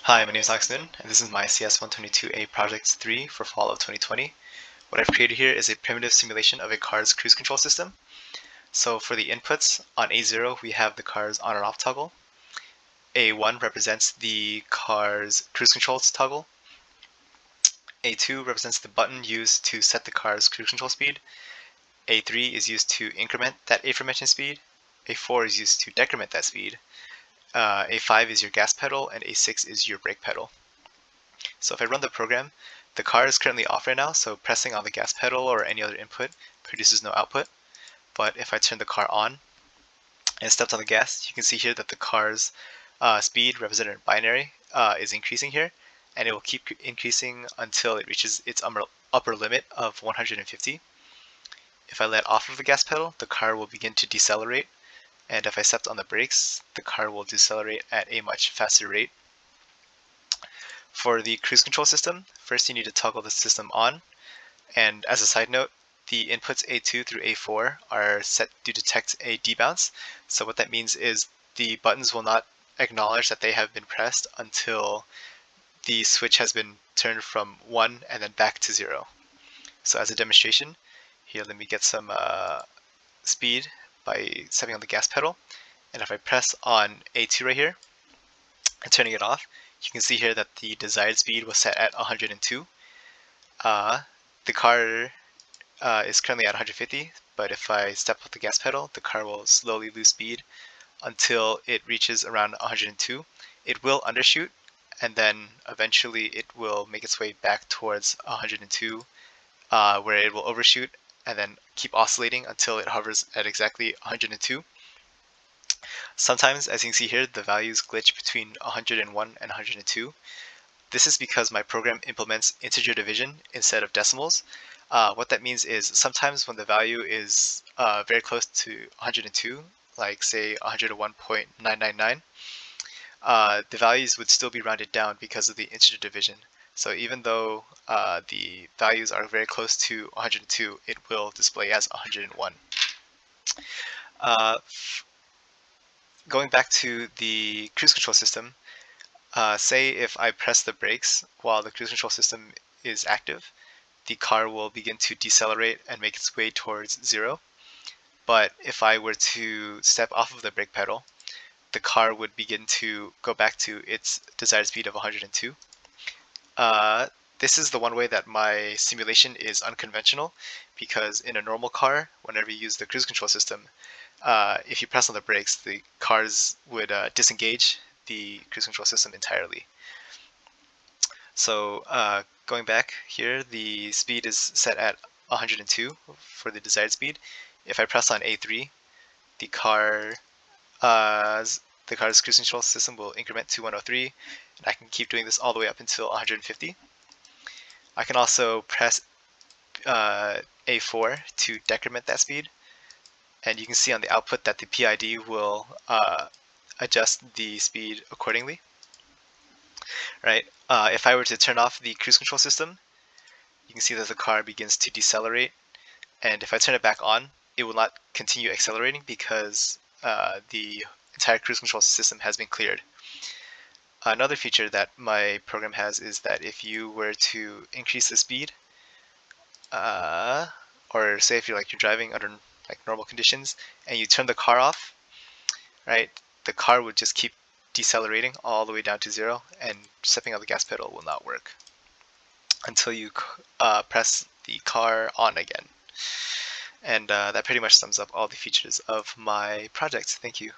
Hi, my name is Alex Newton, and this is my CS122A Project 3 for fall of 2020. What I've created here is a primitive simulation of a car's cruise control system. So for the inputs, on A0 we have the car's on and off toggle. A1 represents the car's cruise control toggle. A2 represents the button used to set the car's cruise control speed. A3 is used to increment that aforementioned speed. A4 is used to decrement that speed. A5 is your gas pedal, and A6 is your brake pedal. So if I run the program, the car is currently off right now, so pressing on the gas pedal or any other input produces no output. But if I turn the car on and stepped on the gas, you can see here that the car's speed, represented in binary, is increasing here, and it will keep increasing until it reaches its upper limit of 150. If I let off of the gas pedal, the car will begin to decelerate, and if I stepped on the brakes, the car will decelerate at a much faster rate. For the cruise control system, first you need to toggle the system on, and as a side note, the inputs A2 through A4 are set to detect a debounce. So what that means is the buttons will not acknowledge that they have been pressed until the switch has been turned from 1 and then back to 0. So as a demonstration, here let me get some speed by stepping on the gas pedal, and if I press on A2 right here and turning it off, you can see here that the desired speed was set at 102. The car is currently at 150, but if I step off the gas pedal, the car will slowly lose speed until it reaches around 102. It will undershoot, and then eventually it will make its way back towards 102, where it will overshoot and then keep oscillating until it hovers at exactly 102. Sometimes, as you can see here, the values glitch between 101 and 102. This is because my program implements integer division instead of decimals. What that means is sometimes when the value is very close to 102, like say 101.999, the values would still be rounded down because of the integer division. So even though the values are very close to 102, it will display as 101. Uh, Going back to the cruise control system, say if I press the brakes while the cruise control system is active, the car will begin to decelerate and make its way towards 0. But if I were to step off of the brake pedal, the car would begin to go back to its desired speed of 102. This is the one way that my simulation is unconventional, because in a normal car, whenever you use the cruise control system, if you press on the brakes, the cars would disengage the cruise control system entirely. So going back here, the speed is set at 102 for the desired speed. If I press on A3, the car's cruise control system will increment to 103, and I can keep doing this all the way up until 150. I can also press A4 to decrement that speed, and you can see on the output that the PID will adjust the speed accordingly. Right? If I were to turn off the cruise control system, you can see that the car begins to decelerate, and if I turn it back on, it will not continue accelerating because the entire cruise control system has been cleared. Another feature that my program has is that if you were to increase the speed, or say if you're driving under normal conditions and you turn the car off, right, the car would just keep decelerating all the way down to 0, and stepping on the gas pedal will not work until you press the car on again. And that pretty much sums up all the features of my project. Thank you.